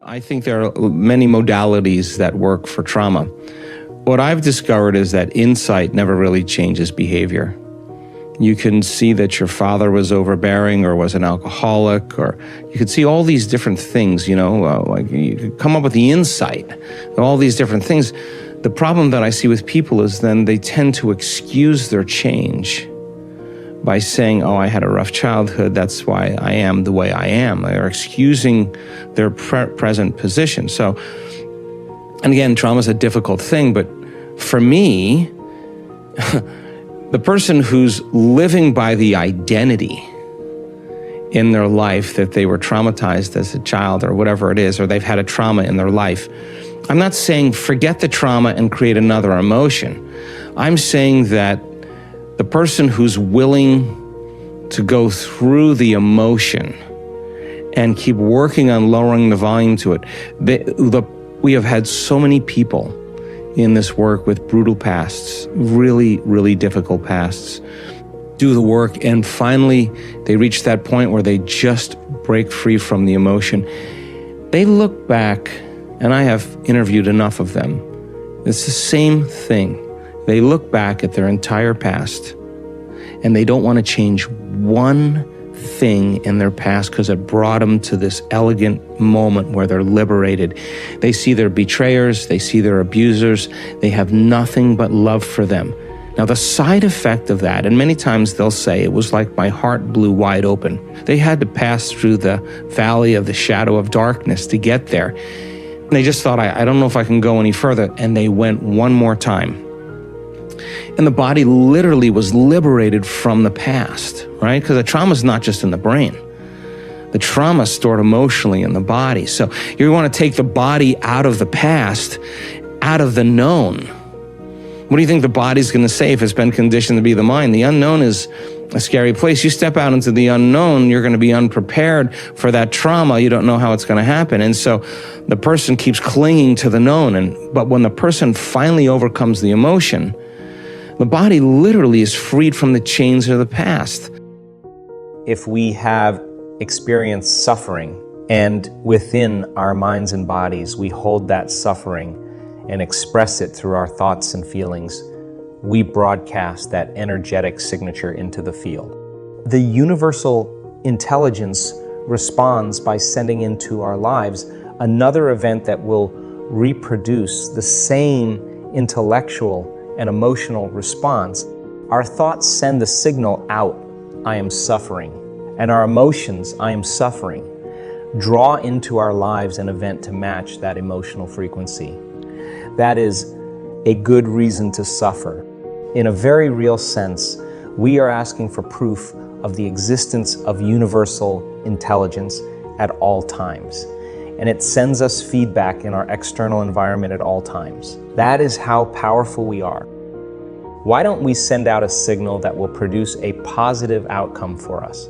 I think there are many modalities that work for trauma. What I've discovered is that insight never really changes behavior. You can see that your father was overbearing or was an alcoholic, or you could see all these different things, like you could come up with the insight of all these different things. The problem that I see with people is then they tend to excuse their change by saying, oh, I had a rough childhood, that's why I am the way I am. They're excusing their present position. So, and again, trauma is a difficult thing, but for me, the person who's living by the identity in their life that they were traumatized as a child or whatever it is, or they've had a trauma in their life, I'm not saying forget the trauma and create another emotion. I'm saying that the person who's willing to go through the emotion and keep working on lowering the volume to it. We have had so many people in this work with brutal pasts, really, really difficult pasts, do the work, and finally they reach that point where they just break free from the emotion. They look back, and I have interviewed enough of them. It's the same thing. They look back at their entire past, and they don't want to change one thing in their past because it brought them to this elegant moment where they're liberated. They see their betrayers, they see their abusers, they have nothing but love for them. Now, the side effect of that, and many times they'll say, it was like my heart blew wide open. They had to pass through the valley of the shadow of darkness to get there. And they just thought, I don't know if I can go any further. And they went one more time. And the body literally was liberated from the past, right? Because the trauma is not just in the brain. The trauma is stored emotionally in the body. So you want to take the body out of the past, out of the known. What do you think the body's going to say if it's been conditioned to be the mind? The unknown is a scary place. You step out into the unknown, you're going to be unprepared for that trauma. You don't know how it's going to happen. And so the person keeps clinging to the known. But when the person finally overcomes the emotion, the body literally is freed from the chains of the past. If we have experienced suffering and within our minds and bodies we hold that suffering and express it through our thoughts and feelings, we broadcast that energetic signature into the field. The universal intelligence responds by sending into our lives another event that will reproduce the same intellectual and emotional response. Our thoughts send the signal out, I am suffering, and our emotions, I am suffering, draw into our lives an event to match that emotional frequency. That is a good reason to suffer. In a very real sense, we are asking for proof of the existence of universal intelligence at all times. And it sends us feedback in our external environment at all times. That is how powerful we are. Why don't we send out a signal that will produce a positive outcome for us?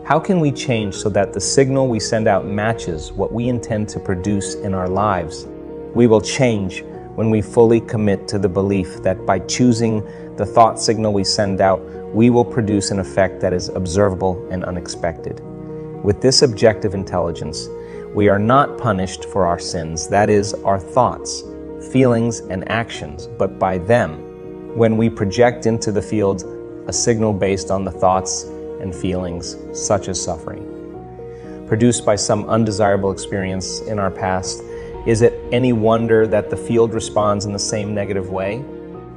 How can we change so that the signal we send out matches what we intend to produce in our lives? We will change when we fully commit to the belief that by choosing the thought signal we send out, we will produce an effect that is observable and unexpected. With this objective intelligence, we are not punished for our sins, that is, our thoughts, feelings, and actions, but by them, when we project into the field a signal based on the thoughts and feelings, such as suffering, produced by some undesirable experience in our past. Is it any wonder that the field responds in the same negative way?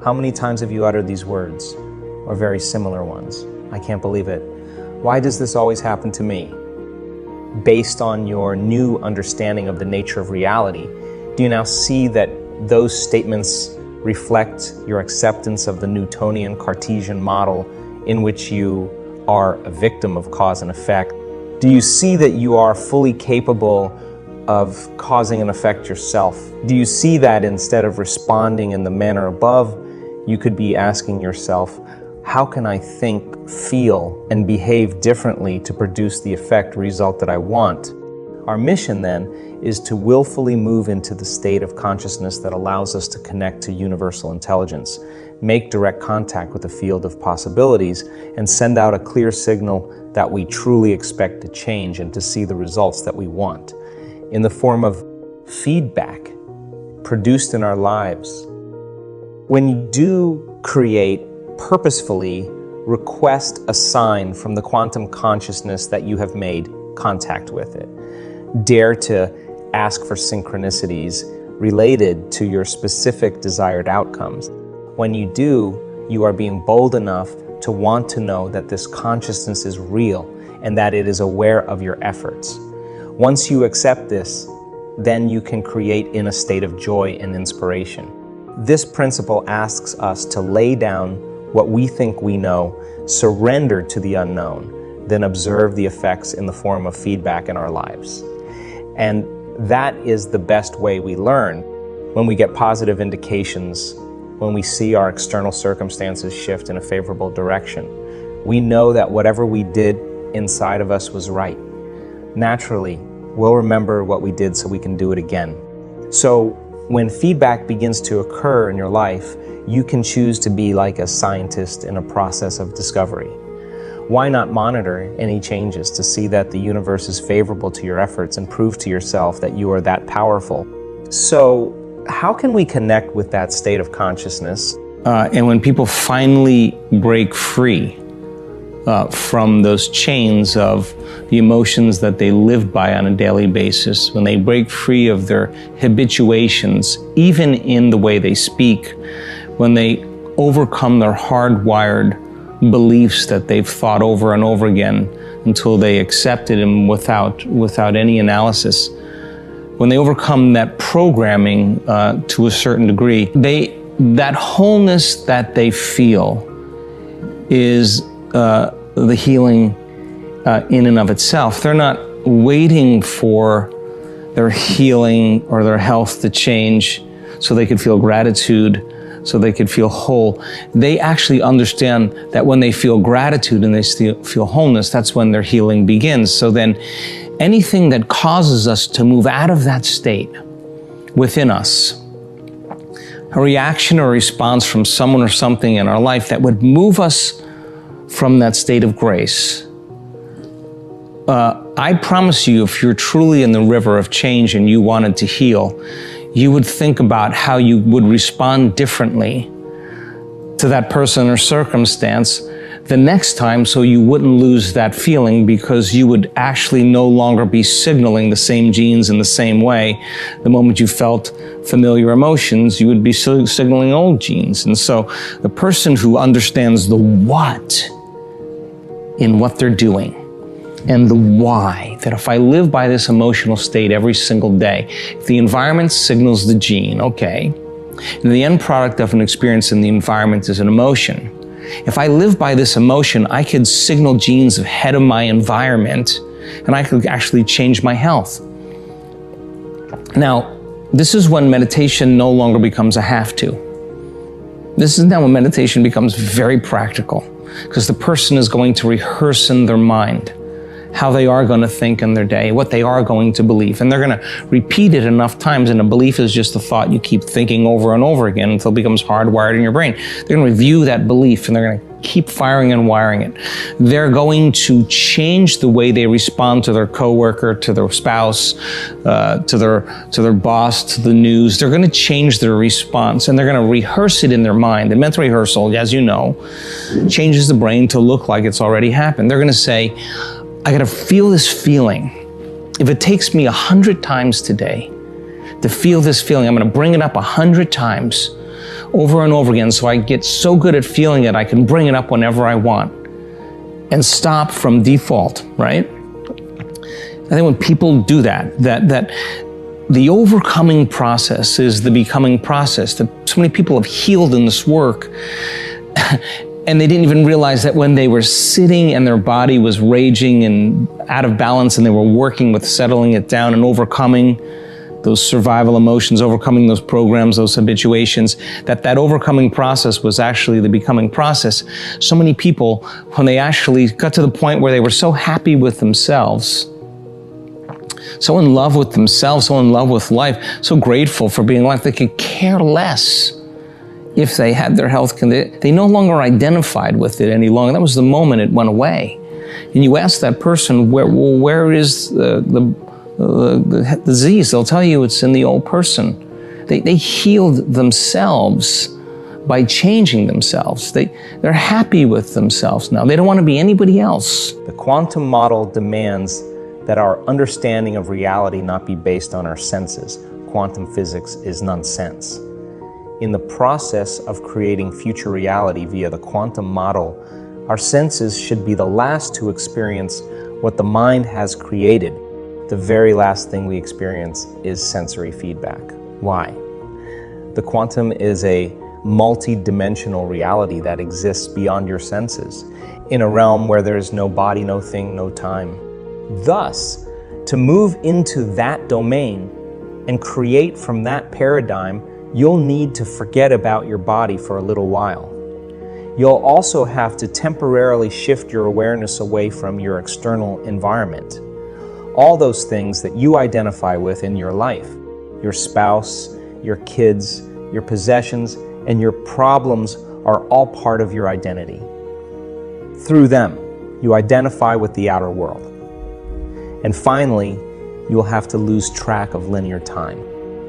How many times have you uttered these words, or very similar ones? I can't believe it. Why does this always happen to me? Based on your new understanding of the nature of reality, do you now see that those statements reflect your acceptance of the Newtonian Cartesian model in which you are a victim of cause and effect? Do you see that you are fully capable of causing an effect yourself? Do you see that instead of responding in the manner above, you could be asking yourself, how can I think, feel, and behave differently to produce the effect result that I want? Our mission then is to willfully move into the state of consciousness that allows us to connect to universal intelligence, make direct contact with the field of possibilities, and send out a clear signal that we truly expect to change and to see the results that we want. in the form of feedback produced in our lives. When you do create, purposefully request a sign from the quantum consciousness that you have made contact with it. Dare to ask for synchronicities related to your specific desired outcomes. When you do, you are being bold enough to want to know that this consciousness is real and that it is aware of your efforts. Once you accept this, then you can create in a state of joy and inspiration. This principle asks us to lay down what we think we know, surrender to the unknown, then observe the effects in the form of feedback in our lives. And that is the best way we learn. When we get positive indications, when we see our external circumstances shift in a favorable direction, we know that whatever we did inside of us was right. Naturally, we'll remember what we did so we can do it again. So when feedback begins to occur in your life, you can choose to be like a scientist in a process of discovery. Why not monitor any changes to see that the universe is favorable to your efforts and prove to yourself that you are that powerful? So how can we connect with that state of consciousness? And when people finally break free from those chains of the emotions that they live by on a daily basis, when they break free of their habituations, even in the way they speak, when they overcome their hardwired beliefs that they've thought over and over again until they accepted them without any analysis, when they overcome that programming to a certain degree, that wholeness that they feel is the healing in and of itself. They're not waiting for their healing or their health to change so they could feel gratitude, so they could feel whole. They actually understand that when they feel gratitude and they feel wholeness, that's when their healing begins. So then anything that causes us to move out of that state within us, a reaction or response from someone or something in our life that would move us from that state of grace, I promise you, if you're truly in the river of change and you wanted to heal, you would think about how you would respond differently to that person or circumstance the next time, so you wouldn't lose that feeling, because you would actually no longer be signaling the same genes in the same way. The moment you felt familiar emotions, you would be signaling old genes. And so the person who understands the what in what they're doing, and the why, that if I live by this emotional state every single day, if the environment signals the gene, okay, and the end product of an experience in the environment is an emotion. If I live by this emotion, I could signal genes ahead of my environment, and I could actually change my health. Now, this is when meditation no longer becomes a have to. This is now when meditation becomes very practical, because the person is going to rehearse in their mind how they are going to think in their day, what they are going to believe. And they're going to repeat it enough times, and a belief is just a thought you keep thinking over and over again until it becomes hardwired in your brain. They're going to review that belief, and they're going to keep firing and wiring it. They're going to change the way they respond to their coworker, to their spouse, to their boss, to the news. They're going to change their response, and they're going to rehearse it in their mind. And mental rehearsal, as you know, changes the brain to look like it's already happened. They're going to say, I got to feel this feeling. If it takes me 100 times today to feel this feeling, I'm going to bring it up 100 times over and over again, so I get so good at feeling it, I can bring it up whenever I want and stop from default, right? I think when people do that the overcoming process is the becoming process. That so many people have healed in this work and they didn't even realize that when they were sitting and their body was raging and out of balance, and they were working with settling it down and overcoming those survival emotions, overcoming those programs, those habituations, that overcoming process was actually the becoming process. So many people, when they actually got to the point where they were so happy with themselves, so in love with themselves, so in love with life, so grateful for being alive, they could care less if they had their health condition. They no longer identified with it any longer. That was the moment it went away. And you ask that person, where is the the disease. They'll tell you it's in the old person. They healed themselves by changing themselves. They're happy with themselves now. They don't want to be anybody else. The quantum model demands that our understanding of reality not be based on our senses. Quantum physics is nonsense. In the process of creating future reality via the quantum model, our senses should be the last to experience what the mind has created. The very last thing we experience is sensory feedback. Why? The quantum is a multi-dimensional reality that exists beyond your senses, in a realm where there is no body, no thing, no time. Thus, to move into that domain and create from that paradigm, you'll need to forget about your body for a little while. You'll also have to temporarily shift your awareness away from your external environment. All those things that you identify with in your life, your spouse, your kids, your possessions, and your problems are all part of your identity. Through them, you identify with the outer world. And finally, you will have to lose track of linear time.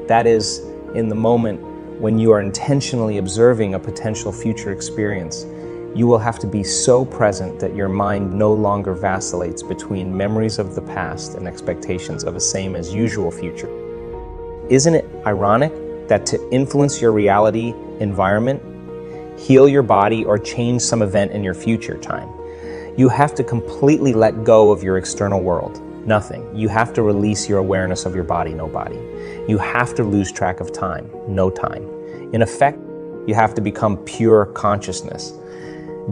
That is, in the moment when you are intentionally observing a potential future experience, you will have to be so present that your mind no longer vacillates between memories of the past and expectations of a same as usual future. Isn't it ironic that to influence your reality environment, heal your body, or change some event in your future time, you have to completely let go of your external world? Nothing. You have to release your awareness of your body, no body. You have to lose track of time, no time. In effect, you have to become pure consciousness.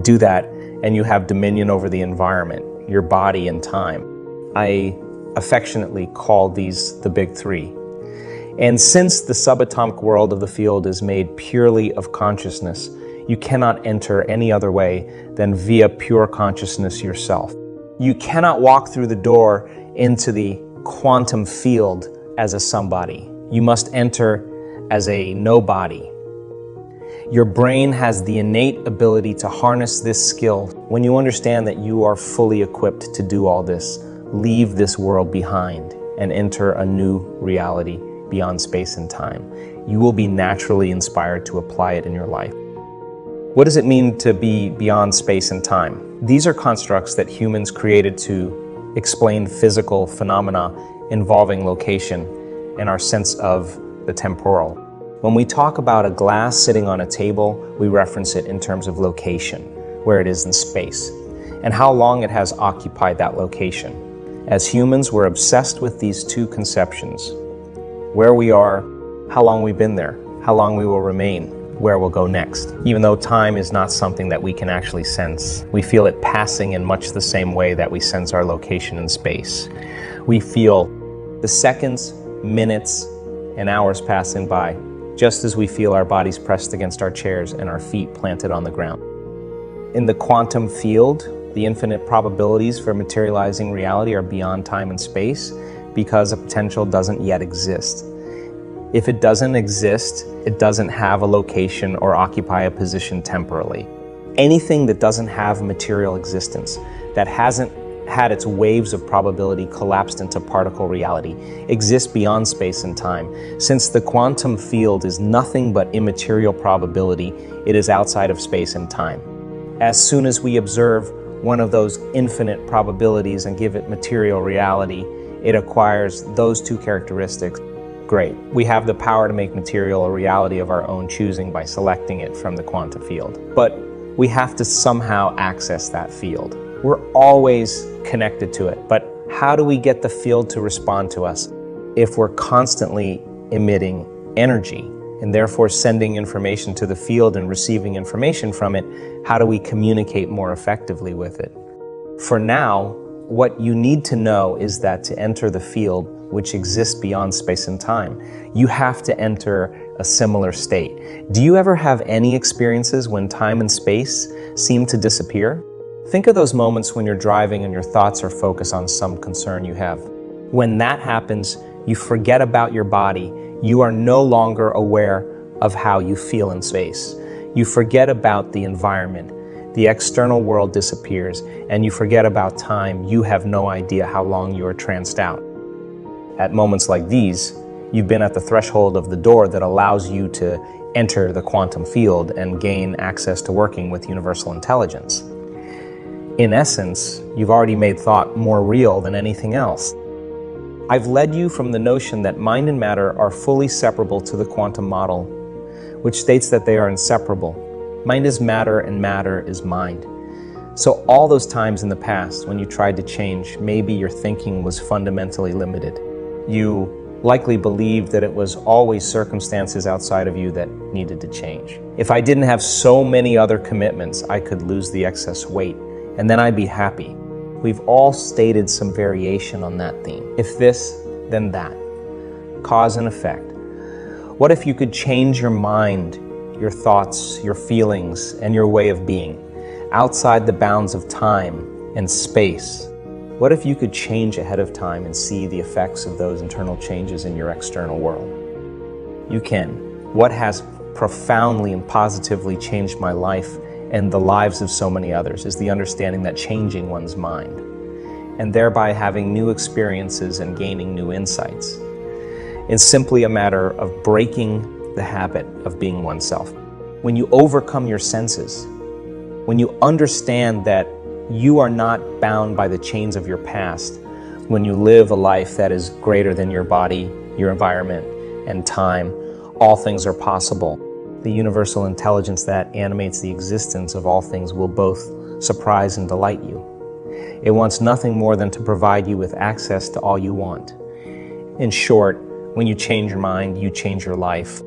Do that, and you have dominion over the environment, your body, and time. I affectionately call these the big three. And since the subatomic world of the field is made purely of consciousness, you cannot enter any other way than via pure consciousness yourself. You cannot walk through the door into the quantum field as a somebody. You must enter as a nobody. Your brain has the innate ability to harness this skill. When you understand that you are fully equipped to do all this, leave this world behind and enter a new reality beyond space and time. You will be naturally inspired to apply it in your life. What does it mean to be beyond space and time? These are constructs that humans created to explain physical phenomena involving location and our sense of the temporal. When we talk about a glass sitting on a table, we reference it in terms of location, where it is in space, and how long it has occupied that location. As humans, we're obsessed with these two conceptions: where we are, how long we've been there, how long we will remain, where we'll go next. Even though time is not something that we can actually sense, we feel it passing in much the same way that we sense our location in space. We feel the seconds, minutes, and hours passing by, just as we feel our bodies pressed against our chairs and our feet planted on the ground. In the quantum field, the infinite probabilities for materializing reality are beyond time and space because a potential doesn't yet exist. If it doesn't exist, it doesn't have a location or occupy a position temporally. Anything that doesn't have material existence, that hasn't had its waves of probability collapsed into particle reality, exists beyond space and time. Since the quantum field is nothing but immaterial probability, it is outside of space and time. As soon as we observe one of those infinite probabilities and give it material reality, it acquires those two characteristics. Great. We have the power to make material a reality of our own choosing by selecting it from the quantum field. But we have to somehow access that field. We're always connected to it, but how do we get the field to respond to us? If we're constantly emitting energy and therefore sending information to the field and receiving information from it, how do we communicate more effectively with it? For now, what you need to know is that to enter the field, which exists beyond space and time, you have to enter a similar state. Do you ever have any experiences when time and space seem to disappear? Think of those moments when you're driving and your thoughts are focused on some concern you have. When that happens, you forget about your body. You are no longer aware of how you feel in space. You forget about the environment. The external world disappears, and you forget about time. You have no idea how long you are tranced out. at moments like these, you've been at the threshold of the door that allows you to enter the quantum field and gain access to working with universal intelligence. In essence, you've already made thought more real than anything else. I've led you from the notion that mind and matter are fully separable to the quantum model, which states that they are inseparable. Mind is matter and matter is mind. So all those times in the past when you tried to change, maybe your thinking was fundamentally limited. You likely believed that it was always circumstances outside of you that needed to change. If I didn't have so many other commitments, I could lose the excess weight, and then I'd be happy. We've all stated some variation on that theme. If this, then that. Cause and effect. What if you could change your mind, your thoughts, your feelings, and your way of being outside the bounds of time and space? What if you could change ahead of time and see the effects of those internal changes in your external world? You can. What has profoundly and positively changed my life and the lives of so many others is the understanding that changing one's mind, and thereby having new experiences and gaining new insights, is simply a matter of breaking the habit of being oneself. When you overcome your senses, when you understand that you are not bound by the chains of your past, when you live a life that is greater than your body, your environment, and time, all things are possible. The universal intelligence that animates the existence of all things will both surprise and delight you. It wants nothing more than to provide you with access to all you want. In short, when you change your mind, you change your life.